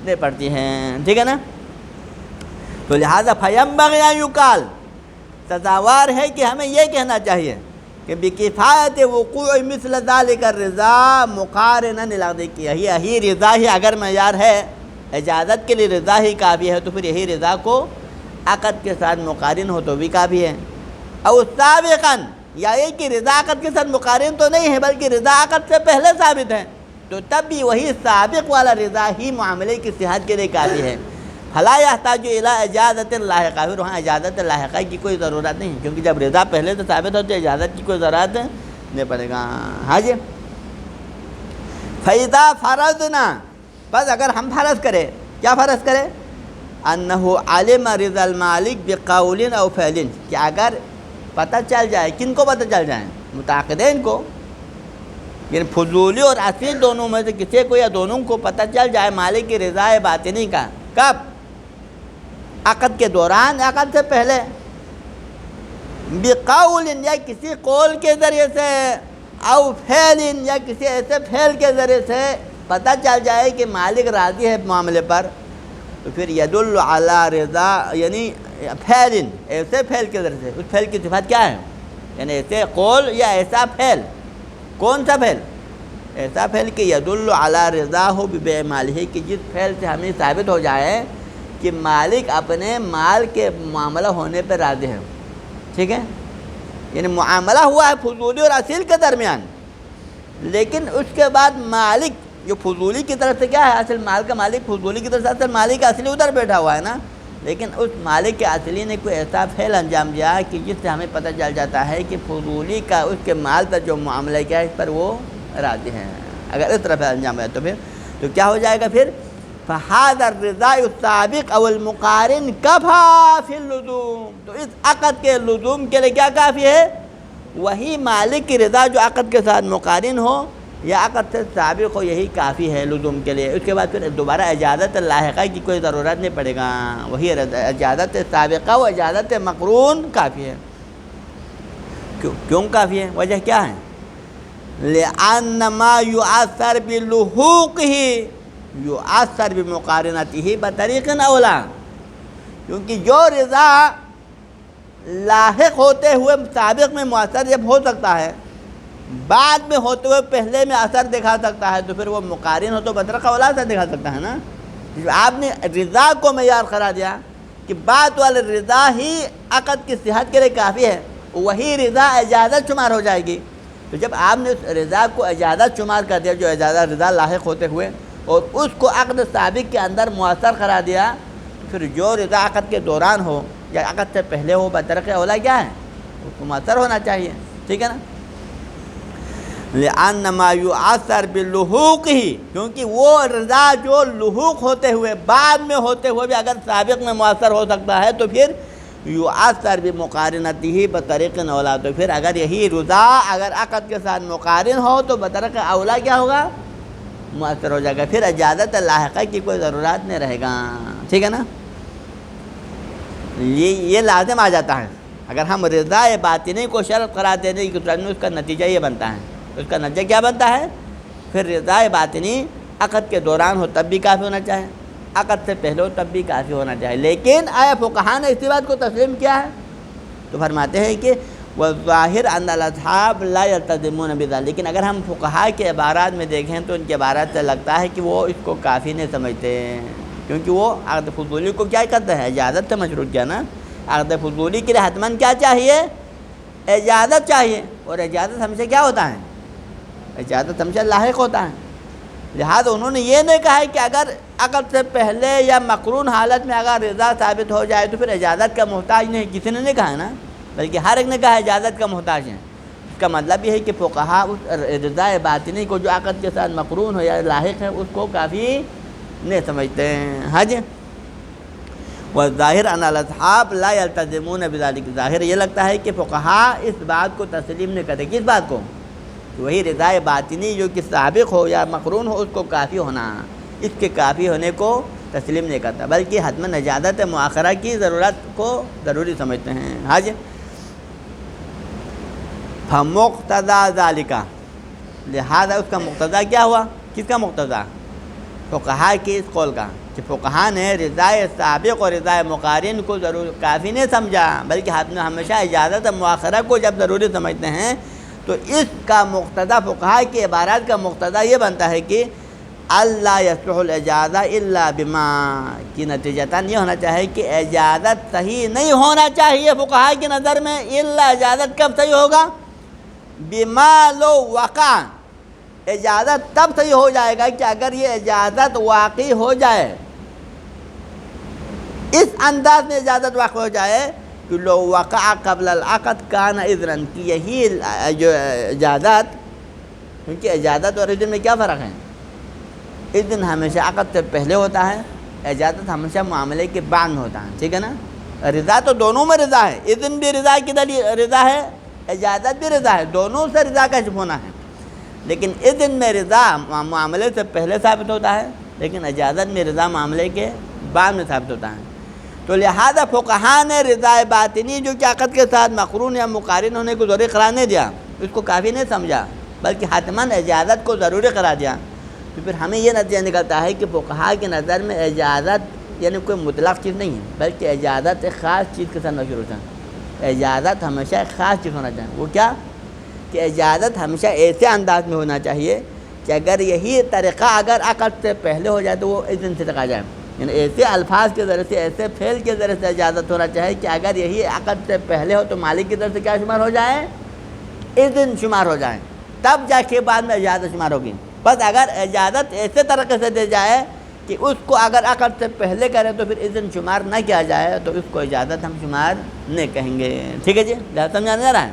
[SPEAKER 1] نہیں پڑتی ہے، ٹھیک ہے نا؟ تو لہذا فَيَنبَغِي أَن يُقَالَ، سزاوار ہے کہ ہمیں یہ کہنا چاہیے کہ بِكِفَایَةِ وُقُوعِ مِثْلَ ذَلِكَ الرِّضَا مُقَارِنًا لِلْعَقْدِ، کہ یہی رضا ہی اگر معیار ہے، اجازت کے لیے رضا ہی کافی ہے، تو پھر یہی رضا کو عقد کے ساتھ مقارن ہو تو بھی کافی ہے۔ او سابقاً، یا یہ کہ رضا عقد کے ساتھ مقارن تو نہیں ہے بلکہ رضا عقد سے پہلے ثابت ہے، تو تب بھی وہی سابق والا رضا ہی معاملے کی صحت کے لیے کافی ہے۔ فلا یحتاج الی اجازت لاحقہ، پھر وہاں اجازت لاحقہ کی کوئی ضرورت نہیں، کیونکہ جب رضا پہلے سے ثابت ہو تو اجازت کی کوئی ضرورت نہیں پڑے گا۔ ہاں جی، فَإِذَا فَرَضْنَا، بس اگر ہم فرض کریں، کیا فرض کریں؟ أَنَّهُ عَلِمَ رِضَا الْمَالِكِ بِقَوْلٍ أَوْ فِعْلٍ، کہ اگر پتہ چل جائے، کن کو پتہ چل جائے؟ متعاقدین کو، یعنی فضولی اور اصیل دونوں میں سے کسی کو یا دونوں کو پتہ چل جائے مالک کی رضا باطنی کا، کب؟ عقد کے دوران، عقد سے پہلے، بقول، یا کسی قول کے ذریعے سے، او فعل، یا کسی ایسے فعل کے ذریعے سے پتہ چل جائے کہ مالک راضی ہے معاملے پر، تو پھر یدل علی رضا، یعنی فعل، ایسے فعل کے ذریعے سے، اس فعل کی صفت کیا ہے؟ یعنی ایسے قول یا ایسا فعل، کون سا فعل؟ ایسا فعل کہ یدل علی رضا ہو ببیع مالہ، کہ جس فعل سے ہمیں ثابت ہو جائے کہ مالک اپنے مال کے معاملہ ہونے پہ راضی ہے، ٹھیک ہے؟ یعنی معاملہ ہوا ہے فضولی اور اصیل کے درمیان، لیکن اس کے بعد مالک جو فضولی کی طرف سے کیا ہے؟ اصل مال کا مالک فضولی کی طرف سے، اصل مالک اصلی ادھر بیٹھا ہوا ہے نا، لیکن اس مالک کے اصلی نے کوئی ایسا فعل انجام دیا کہ جس سے ہمیں پتہ چل جاتا ہے کہ فضولی کا اس کے مال پر جو معاملہ کیا ہے اس پر وہ راضی ہیں۔ اگر اس طرف انجام ہے تو پھر تو کیا ہو جائے گا پھر؟ فَهَذَا الرِّضَاءُ السَّابِقُ أَوْ الْمُقَارِنُ كَفَى فِي اللُّزُومِ، تو اس عقد کے لزوم کے لیے کیا کافی ہے؟ وہی مالک کی رضا جو عقد کے ساتھ مقارن ہو یا عقد سے سابق ہو، یہی کافی ہے لزوم کے لیے۔ اس کے بعد پھر دوبارہ اجازت لاحقہ کی کوئی ضرورت نہیں پڑے گا، وہی اجازت سابقہ و اجازت مقرون کافی ہے۔ کیوں کافی ہے؟ وجہ کیا ہے؟ لِأَنَّ مَا يُؤَثَّرُ بِلُحُوقِهِ یؤثر بمقارنتہ بطریق اولا، کیونکہ جو رضا لاحق ہوتے ہوئے سابق میں مؤثر جب ہو سکتا ہے، بعد میں ہوتے ہوئے پہلے میں اثر دکھا سکتا ہے، تو پھر وہ مقارن ہو تو بطریق اولا سے دکھا سکتا ہے نا۔ آپ نے رضا کو معیار قرار دیا کہ بعد والے رضا ہی عقد کی صحت کے لیے کافی ہے، وہی رضا اجازت شمار ہو جائے گی۔ تو جب آپ نے اس رضا کو اجازت شمار کر دیا، جو اجازت رضا لاحق ہوتے ہوئے، اور اس کو عقد سابق کے اندر مؤثر قرار دیا، پھر جو رضا عقد کے دوران ہو یا عقد سے پہلے ہو بطریق اولا کیا ہے؟ اس کو مؤثر ہونا چاہیے، ٹھیک ہے نا؟ لِأَنَّ مَا يُؤَثَّرُ بِلُحُوقِهِ، کیونکہ وہ رضا جو لحوق ہوتے ہوئے بعد میں ہوتے ہوئے بھی اگر سابق میں مؤثر ہو سکتا ہے، تو پھر یؤثر بمقارنتہ بطریق اولا، تو پھر اگر یہی رضا اگر عقد کے ساتھ مقارن ہو تو بطریق اولا کیا ہوگا؟ مؤثر ہو جائے گا، پھر اجازت لاحقہ کی کوئی ضرورت نہیں رہے گا، ٹھیک ہے نا؟ یہ لازم آ جاتا ہے اگر ہم رضا باطنی کو شرط قرار دینے کی صورت میں، اس کا نتیجہ یہ بنتا ہے، اس کا نتیجہ کیا بنتا ہے؟ پھر رضا باطنی عقد کے دوران ہو تب بھی کافی ہونا چاہیے، عقد سے پہلے ہو تب بھی کافی ہونا چاہیے۔ لیکن آیا فقہاء نے اسی بات کو تسلیم کیا ہے؟ تو فرماتے ہیں کہ وَالظَّاهِرُ أَنَّ الْأَصْحَابَ لَا يَلْتَزِمُونَ بِذَلِكَ، لیکن اگر ہم فقہاء کے عبارات میں دیکھیں تو ان کے عبارات سے لگتا ہے کہ وہ اس کو کافی نہیں سمجھتے، کیونکہ وہ عقد فضولی کو کیا کرتے ہیں؟ اجازت سے مشروط کیا نا۔ عقد فضولی کے لیے حتماً کیا چاہیے؟ اجازت چاہیے، اور اجازت ہم سے کیا ہوتا ہے؟ اجازت ہم سے لاحق ہوتا ہے۔ لہٰذا انہوں نے یہ نہیں کہا ہے کہ اگر عقد سے پہلے یا مقرون حالت میں اگر رضا ثابت ہو جائے تو پھر اجازت کا محتاج نہیں، کسی نے نہیں کہا ہے نا، بلکہ ہر ایک نے کہا اجازت کا محتاج ہے۔ اس کا مطلب یہ ہے کہ فقہاء اس رضا باطنی کو جو عقد کے ساتھ مقرون ہو یا لاحق ہے اس کو کافی نہیں سمجھتے ہیں۔ ہاں جی، والظاہر ان الاصحاب لا یلتزمون بذلک، ظاہر یہ لگتا ہے کہ فقہا اس بات کو تسلیم نہیں کرتے. کس بات کو؟ وہی رضا باطنی جو کہ سابق ہو یا مقرون ہو اس کو کافی ہونا، اس کے کافی ہونے کو تسلیم نہیں کرتا، بلکہ حتماً اجازت مؤخرہ کی ضرورت کو ضروری سمجھتے ہیں. ہاں جی. فمقتضی ذالک، لہذا اس کا مقتضا کیا ہوا؟ کس کا مقتضا؟ فقہا کی اس قول کا، کہ فقہا نے رضا سابق اور رضا مقارن کو ضرور کافی نہیں سمجھا، بلکہ ہمیشہ اجازت مؤخرہ کو جب ضروری سمجھتے ہیں، تو اس کا مقتضا فقہا کی عبارات کا مقتضا یہ بنتا ہے کہ اللہ یصلح الاجازہ الا بما، کی نتیجتاً یہ ہونا چاہیے کہ اجازت صحیح نہیں ہونا چاہیے فقہا کی نظر میں، الا اجازت کب صحیح ہوگا؟ بما لو وقع، اجازت تب صحیح ہو جائے گا کہ اگر یہ اجازت واقع ہو جائے، اس انداز میں اجازت واقع ہو جائے کہ لو وقع قبل العقد کان اذن، کی یہی جو اجازت، کیونکہ اجازت اور اذن میں کیا فرق ہے؟ اذن ہمیشہ عقد سے پہلے ہوتا ہے، اجازت ہمیشہ معاملے کے بعد میں ہوتا ہے. ٹھیک ہے نا؟ رضا تو دونوں میں رضا ہے، اذن بھی رضا کی رضا ہے، اجازت بھی رضا ہے، دونوں سے رضا کا ہونا ہے. لیکن اذن میں رضا معاملے سے پہلے ثابت ہوتا ہے، لیکن اجازت میں رضا معاملے کے بعد میں ثابت ہوتا ہے. تو لہذا فقہا نے رضا باطنی جو کہ عقد کے ساتھ مقرون یا مقارن ہونے کو ضروری قرار نہیں دیا، اس کو کافی نہیں سمجھا، بلکہ حتماً اجازت کو ضروری قرار دیا. تو پھر ہمیں یہ نتیجہ نکلتا ہے کہ فقہا کی نظر میں اجازت یعنی کوئی مطلق چیز نہیں ہے، بلکہ اجازت ایک خاص چیز کے ساتھ مشروط ہوتا ہے. اجازت ہمیشہ ایک خاص چیز ہونا چاہیے. وہ کیا؟ کہ اجازت ہمیشہ ایسے انداز میں ہونا چاہیے کہ اگر یہی طریقہ اگر عقد سے پہلے ہو جائے تو وہ اذن سے ٹکا جائے. یعنی ایسے الفاظ کے ذریعے سے، ایسے فعل کے ذریعے سے اجازت ہونا چاہیے کہ اگر یہی عقد سے پہلے ہو تو مالک کی طرف سے کیا شمار ہو جائے؟ اذن شمار ہو جائے، تب جا کے بعد میں اجازت شمار ہوگی. بس اگر اجازت ایسے طریقے سے دے جائے کہ اس کو اگر عقد سے پہلے کرے تو پھر اذن شمار نہ کیا جائے تو اس کو اجازت ہم شمار نہیں کہیں گے. ٹھیک ہے جی؟ لہذا سمجھانے جا رہا ہے.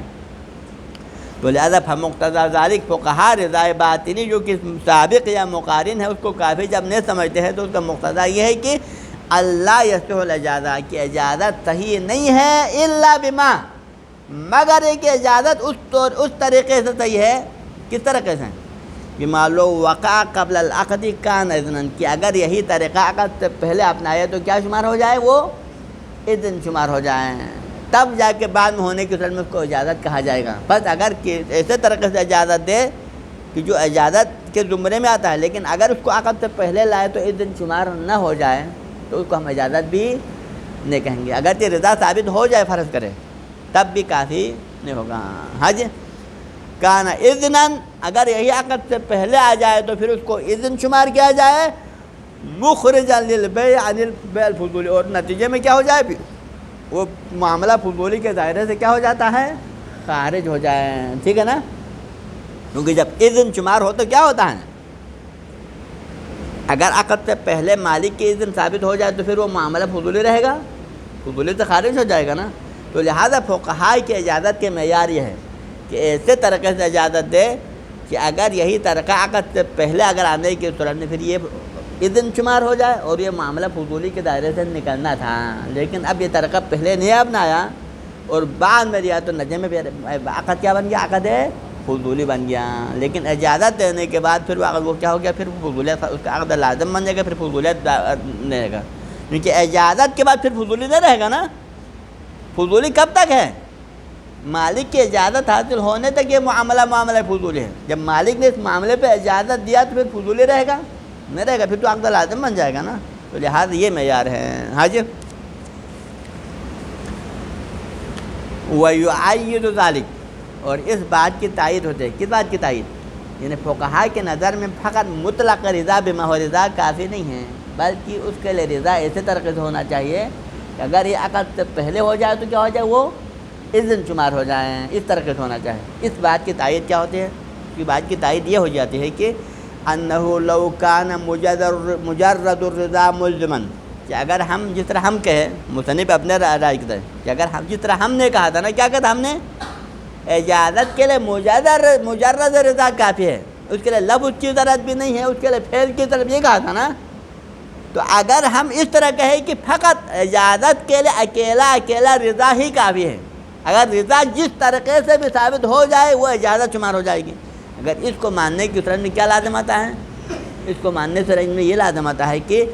[SPEAKER 1] تو لہذا فمقتضی ذالک، فقہا رضا باطنی جو کہ سابق یا مقارن ہے اس کو کافی جب نہیں سمجھتے ہیں تو اس کا مقتضا یہ ہے کہ اللہ یصلح الاجازہ، کہ اجازت صحیح نہیں ہے الا بما، مگر ایک اجازت اس طریقے سے صحیح ہے. کس طریقے سے؟ بما لو وقع قبل العقد کان اذن، کہ اگر یہی طریقہ عقد سے پہلے اپنایا تو کیا شمار ہو جائے؟ وہ اذن شمار ہو جائے، تب جا کے بعد میں ہونے کی صورت میں اس کو اجازت کہا جائے گا. بس اگر ایسے طریقے سے اجازت دے کہ جو اجازت کے زمرے میں آتا ہے، لیکن اگر اس کو عقد سے پہلے لائے تو اذن شمار نہ ہو جائے تو اس کو ہم اجازت بھی نہیں کہیں گے. اگر یہ رضا ثابت ہو جائے فرض کرے تب بھی کافی نہیں ہوگا. ہاں جی. کان اذنن، اگر یہی عقد سے پہلے آ جائے تو پھر اس کو اذن شمار کیا جائے، مخرجا للبیع عن البیع الفضولی، اور نتیجے میں کیا ہو جائے؟ پھر وہ معاملہ فضولی کے دائرے سے کیا ہو جاتا ہے؟ خارج ہو جائے. ٹھیک ہے نا؟ کیونکہ جب اذن شمار ہو تو کیا ہوتا ہے؟ اگر عقد سے پہلے مالک کی اذن ثابت ہو جائے تو پھر وہ معاملہ فضولی رہے گا، فضولی سے خارج ہو جائے گا نا. تو لہذا فقہا کی اجازت کے معیار یہ ہے کہ ایسے طریقے سے اجازت دے کہ اگر یہی طریقہ عقد سے پہلے اگر آنے کی صورت میں پھر یہ اذن شمار ہو جائے اور یہ معاملہ فضولی کے دائرے سے نکلنا تھا. لیکن اب یہ طریقہ پہلے نہیں اپنایا اور بعد میں دیا تو نتیجے میں عقد کیا بن گیا؟ عقد فضولی بن گیا. لیکن اجازت دینے کے بعد پھر وہ کیا ہو گیا؟ پھر فضولیت، اس کا عقد لازم بن جائے گا، پھر فضولیت نہیں رہے گا. کیونکہ اجازت کے بعد پھر فضولی نہیں رہے گا نا. فضولی کب تک ہے؟ مالک کی اجازت حاصل ہونے تک یہ معاملہ فضولی ہے. جب مالک نے اس معاملے پہ اجازت دیا تو پھر فضولی رہے گا؟ نہیں رہے گا، پھر تو عقد لازم بن جائے گا نا. تو لہٰذا یہ معیار ہے. ہاں جی. وَيُعَيِّدُ ذَلِكَ، اور اس بات کی تائید ہوتی ہے. کس بات کی تائید؟ یعنی فقہا کے نظر میں فقط مطلق رضا بما ہو رضا کافی نہیں ہے، بلکہ اس کے لیے رضا ایسے طریقے سے ہونا چاہیے کہ اگر یہ عقد سے پہلے ہو جائے تو کیا ہو جائے؟ وہ اذن شمار ہو جائیں. اس طریقے سے ہونا چاہیے. اس بات کی تائید کیا ہوتی ہے؟ اس بات کی تائید یہ ہو جاتی ہے کہ انہ لو کان مجرد الرضا ملزما، کہ اگر ہم جس طرح ہم کہے، مصنف اپنے رائے کی طرح، کہ اگر ہم جس طرح ہم نے کہا تھا نا، کیا کہا ہم نے؟ اجازت کے لیے مجرد رضا کافی ہے، اس کے لیے لفظ کی ضرورت بھی نہیں ہے، اس کے لیے فعل کی طرف یہ کہا تھا نا. تو اگر ہم اس طرح کہیں کہ فقط اجازت کے لیے اکیلا رضا ہی کافی ہے، اگر رضا جس طریقے سے بھی ثابت ہو جائے وہ اجازت شمار ہو جائے گی، اگر اس کو ماننے کی صورت میں کیا لازم آتا ہے؟ اس کو ماننے سے میں یہ لازم آتا ہے کہ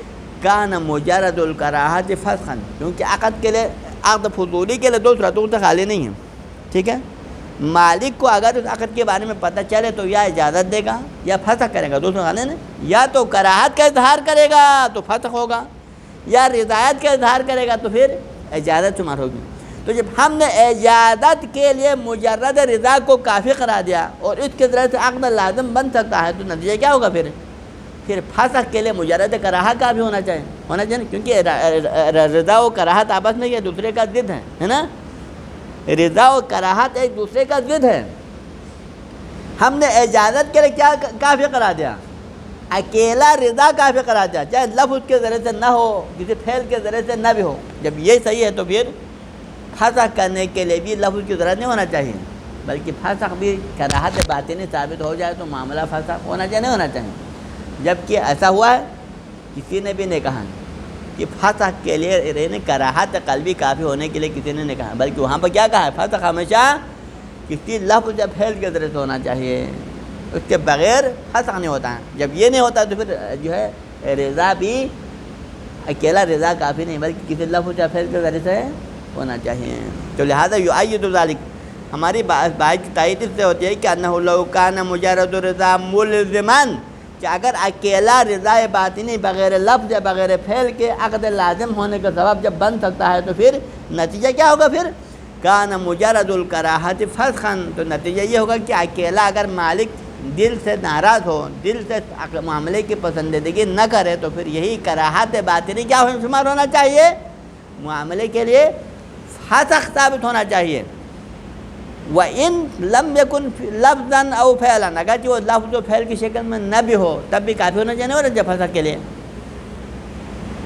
[SPEAKER 1] کان مجرد الکراہت فسخا، کیونکہ عقد کے لیے، عقد فضولی کے لیے دو صورتوں سے خالی نہیں ہے، ٹھیک ہے؟ مالک کو اگر اس عقد کے بارے میں پتہ چلے تو یا اجازت دے گا یا فسخ کرے گا، دو صورت خالی نہیں، یا تو کراہت کا اظہار کرے گا تو فسخ ہوگا، یا رضایت کا اظہار کرے گا تو پھر اجازت شمار ہوگی۔ تو جب ہم نے اجازت کے لیے مجرد رضا کو کافی قرار دیا اور اس کے ذریعے سے عقد لازم بن سکتا ہے، تو نتیجہ کیا ہوگا؟ پھر فسخ کے لیے مجرد کراہت کافی ہونا چاہیے، کیونکہ رضا و کراہت آپس میں ایک دوسرے کا ضد ہے نا، رضا و کراہت ایک دوسرے کا ضد ہے۔ ہم نے اجازت کے لیے کیا کافی قرار دیا؟ اکیلا رضا کافی قرار دیا، چاہے لفظ کے ذریعے سے نہ ہو، کسی فعل کے ذریعے سے نہ بھی ہو۔ جب یہ صحیح ہے تو پھر فسخ کرنے کے لیے بھی لفظ کی ضرورت نہیں ہونا چاہیے، بلکہ فسخ بھی کراہت باطنی ثابت ہو جائے تو معاملہ فسخ ہونا چاہیے، نہیں ہونا چاہیے۔ جبکہ ایسا ہوا ہے، کسی نے بھی نہیں کہا کہ فسخ کے لیے کراہت قلبی کافی ہونے کے لیے کسی نے نہیں کہا، بلکہ وہاں پر کیا کہا ہے؟ فسخ ہمیشہ کسی لفظ یا فعل کے ذریعے سے ہونا چاہیے، اس کے بغیر فسخ نہیں ہوتا ہے۔ جب یہ نہیں ہوتا تو پھر جو ہے رضا بھی اکیلا رضا کافی نہیں، بلکہ کسی لفظ یا فعل کے ذریعے سے ہونا چاہیے۔ تو لہذا یؤید ذلک، ہماری بات کی تائید اس سے ہوتی ہے کہ انہ لو کان مجرد رضا ملزما، کہ اگر اکیلا رضا باطنی بغیر لفظ یا بغیر فعل کے عقد لازم ہونے کا سبب جب بن سکتا ہے تو پھر نتیجہ کیا ہوگا؟ پھر کان مجرد الکراہت فسخا، تو نتیجہ یہ ہوگا کہ اکیلا اگر مالک دل سے ناراض ہو، دل سے معاملے کی پسندیدگی نہ کرے تو پھر یہی کراہت باطنی کیا شمار ہونا چاہیے؟ معاملے کے لیے فسخ ثابت ہونا چاہیے۔ وَإِن لَمْ يَكُنْ لَفْظًا أَوْ فَعْلًا، اگرچہ وہ لفظ و فعل کی شکل میں نہ بھی ہو تب بھی کافی ہونا چاہیے، اور جب فسخ کے لیے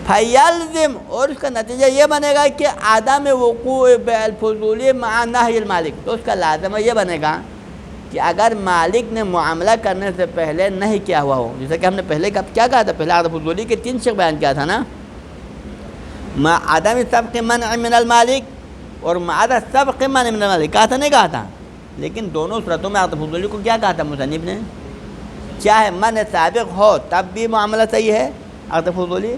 [SPEAKER 1] فَيَلْزِمْ، اور اس کا نتیجہ یہ بنے گا کہ عدم وقوع بالفضول مع نہی المالک، تو اس کا لازمہ یہ بنے گا کہ اگر مالک نے معاملہ کرنے سے پہلے نہیں کیا ہوا ہو، جیسا کہ ہم نے پہلے کیا کہا تھا؟ پہلے عدم فضولی کے 3 شق بیان کیا تھا نا، مع عدم سبق منع من المالک اور معدہ سبق منع من المالک، کہا تھا نہیں کہا تھا؟ لیکن دونوں صورتوں میں عقد فضولی کو کیا کہا تھا مصنف نے؟ چاہے منع سابق ہو تب بھی معاملہ صحیح ہے عقد فضولی،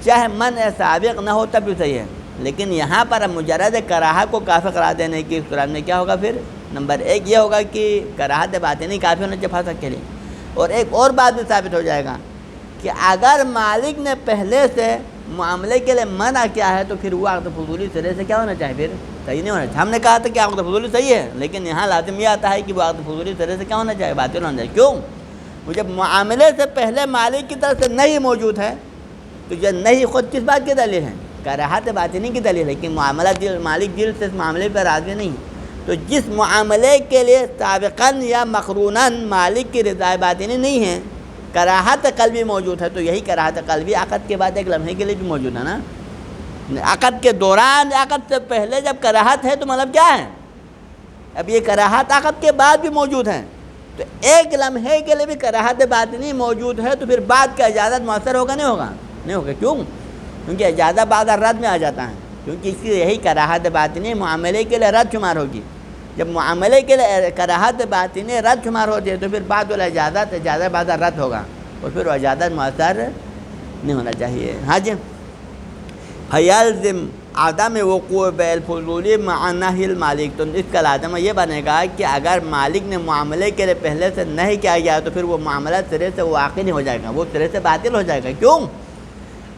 [SPEAKER 1] چاہے منع سابق نہ ہو تب بھی صحیح ہے، لیکن یہاں پر مجرد کراہت کو کافی قرار دینے کی صورت میں کیا ہوگا؟ پھر نمبر 1 یہ ہوگا کہ کراہت باطنی کافی ہونا چاہیے فسخ کے لیے، اور ایک اور بات بھی ثابت ہو جائے گا کہ اگر مالک نے پہلے سے معاملے کے لیے منع کیا ہے تو پھر وہ عقد فضولی سرے سے کیا ہونا چاہیے؟ پھر صحیح نہیں ہونا چاہیے۔ ہم نے کہا تھا کہ عقد فضولی صحیح ہے، لیکن یہاں لازم یہ آتا ہے کہ وہ عقد فضولی سرے سے کیا ہونا چاہیے؟ باطل ہونا چاہیے۔ کیوں؟ وہ جب معاملے سے پہلے مالک کی طرف سے نہیں موجود ہے تو یہ نہیں خود کس بات کی دلیل ہے؟ کراہت باطنی کی دلیل ہے کہ معاملہ مالک دل سے اس معاملے پر راضی نہیں، تو جس معاملے کے لیے سابقاً یا مقروناً مالک کی رضا باطنی نہیں ہے، کراہت قلبی موجود ہے، تو یہی کراہت قلبی عقد کے بعد ایک لمحے کے لیے بھی موجود ہے نا۔ عقد کے دوران، عقد سے پہلے جب کراہت ہے تو مطلب کیا ہے؟ اب یہ کراہت عقد کے بعد بھی موجود ہے، تو ایک لمحے کے لیے بھی کراہت باطنی موجود ہے، تو پھر بعد کا اجازت مؤثر ہوگا نہیں ہوگا؟ نہیں ہوگا۔ کیوں؟ کیونکہ اجازت بعد رد میں آ جاتا ہے، کیونکہ اس کی یہی کراہت باطنی معاملے کے لیے رد شمار ہوگی۔ جب معاملے کے لیے کراہت باطنی رد شمار ہوتی ہے تو پھر بعد والا اجازت بعد رد ہوگا، اور پھر وہ اجازت مؤثر نہیں ہونا چاہیے۔ ہاں جی، فَيَلْزِمْ عدم وقوع بالفضول مع نہی المالک، تو اس کا لازمہ یہ بنے گا کہ اگر مالک نے معاملے کے لیے پہلے سے نہیں کیا گیا تو پھر وہ معاملہ سرے سے واقع نہیں ہو جائے گا، وہ سرے سے باطل ہو جائے گا۔ کیوں؟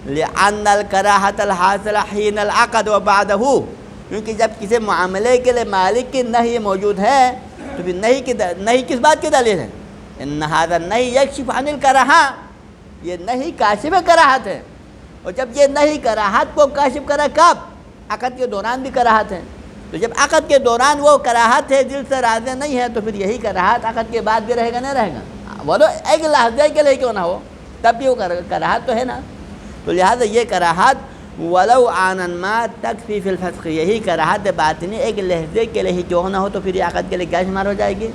[SPEAKER 1] لأن الکراہۃ الحاصل حین العقد وبعدہ، کیونکہ جب کسی معاملے کے لیے مالک کی نہی موجود ہے تو پھر نہی کس بات کی دلیل ہے؟ ان ھذا النہی یکشف عن الکراہہ، یہ نہی کاشف کراہت ہے، اور جب یہ نہی کراہت کو کاشف کرا کب؟ عقد کے دوران بھی کراہت ہے، تو جب عقد کے دوران وہ کراہت ہے، دل سے راضی نہیں ہے، تو پھر یہی کراہت عقد کے بعد بھی رہے گا نہیں رہے گا؟ وہ ایک لحظے کے لیے کیوں نہ ہو، تب بھی وہ کراہت تو ہے نا۔ تو لہٰذا یہ کراہت ولو عانا ما تکفی فی الفسخ، یہی کراہت باطنی ایک لحظے کے لیے ہی کیوں نہ ہو تو پھر یہ عقد کے لیے کیا شمار ہو جائے گی؟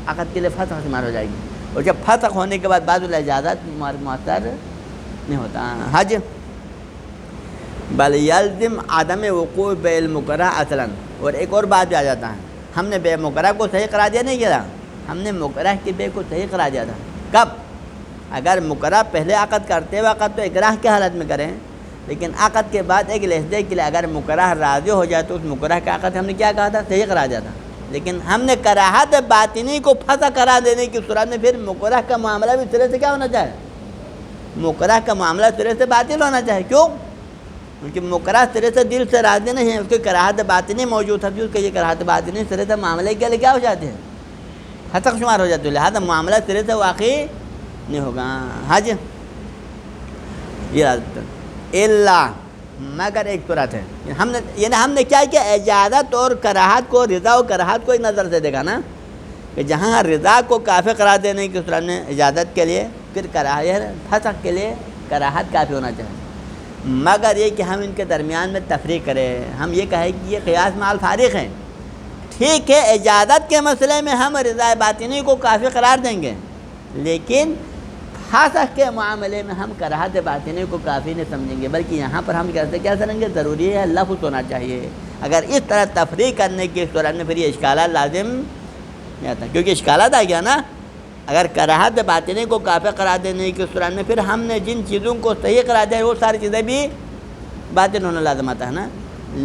[SPEAKER 1] عقد کے لیے فسخ شمار ہو جائے گی، اور جب فسخ ہونے کے بعد بعض الاجازت مؤثر نہیں ہوتا. حج بل یلزم عدم وقوع بے المکرہ اصلا. اور ایک اور بات بھی آ جاتا ہے، ہم نے بے مکرہ کو صحیح قرار دیا نہیں کیا، ہم نے مکرہ کی بے کو صحیح قرار دیا تھا. کب؟ اگر مکرہ پہلے عقد کرتے وقت تو اکراہ کی حالت میں کریں، لیکن عقد کے بعد ایک لحظے کے لیے اگر مکرہ راضی ہو جائے تو اس مکرہ کا عقد ہم نے کیا کہا تھا؟ صحیح قرار دیا تھا. لیکن ہم نے کراہت باطنی کو پھنسا قرار دینے کی صورت میں پھر مکرہ کا معاملہ بھی سرے سے کیا ہونا چاہے؟ مکرہ کا معاملہ سرے سے باطل ہونا چاہے. کیوں؟ کیونکہ مکرہ سرے سے دل سے راضی نہیں ہے، اس کی کراہت باطنی موجود ہے، اس کے یہ کراہت باطنی سرے سے معاملے کے لیے کیا ہو جاتے ہیں؟ حتق شمار ہو جاتے ہیں. لہٰذا معاملہ سرے سے واقعی نہیں ہوگا. حج یہ اللہ مگر ایک صورت ہے، ہم نے کیا کیا؟ اجازت اور کراہت کو، رضا و کراہت کو ایک نظر سے دیکھا نا، کہ جہاں رضا کو کافی قرار دینے کی صورت میں اجازت کے لیے، پھر کراہت فسق کے لیے کراہت کافی ہونا چاہیے. مگر یہ کہ ہم ان کے درمیان میں تفریق کریں، ہم یہ کہیں کہ یہ قیاس مع الفارق ہیں. ٹھیک ہے، اجازت کے مسئلے میں ہم رضا باطنی کو کافی قرار دیں گے، لیکن فسق کے معاملے میں ہم کراہت باطنی کو کافی نہیں سمجھیں گے، بلکہ یہاں پر ہم کیا سمجھیں گے؟ ضروری ہے لفظ ہونا چاہیے. اگر اس طرح تفریق کرنے کی صورت میں پھر یہ اشکالات لازم نہیں آتا، کیونکہ اشکالات آ گیا نا. اگر کراہت باطنی کو کافی قرار دینے کی صورت میں پھر ہم نے جن چیزوں کو صحیح قرار دیا وہ ساری چیزیں بھی باطل ہونا لازم آتا ہے نا.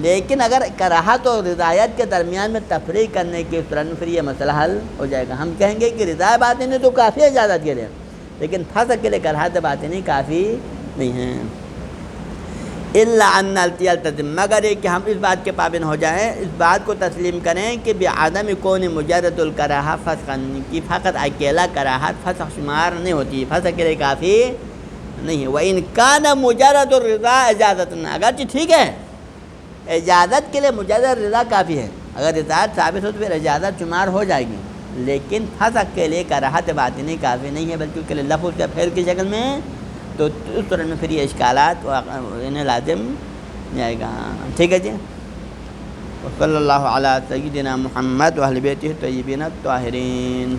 [SPEAKER 1] لیکن اگر کراہت اور رضایت کے درمیان میں تفریق کرنے کی صورت میں پھر یہ مسئلہ حل ہو جائے گا. ہم کہیں گے کہ رضا باطنی تو کافی ہے اجازت کے لیے، لیکن فسق کے لیے کراہت باطنی کافی نہیں ہے. الا ان التزم، مگر یہ کہ ہم اس بات کے پابند ہو جائیں، اس بات کو تسلیم کریں کہ بعدم کون مجرد الکراہ فسقا، کی فقط اکیلا کراہت فسق شمار نہیں ہوتی، فسق کے لیے کافی نہیں ہے. وَإِنْ كَانَ مُجَرَّدُ الرِّضَا اجازت، اگرچہ ٹھیک ہے اجازت کے لیے مجرد رضا کافی ہے، اگر رضایت ثابت ہو تو پھر اجازت شمار ہو جائے گی، لیکن فسق کے لیے کراہت باطنی کافی نہیں ہے، بلکہ اس کے لیے لفظ یا فعل کی شکل میں، تو اس طرح میں پھر یہ اشکالات انہیں لازم نہیں آئے گا. ٹھیک ہے جی. صلی اللہ علی سیدنا محمد و اہل بیتہ الطیبین الطاہرین.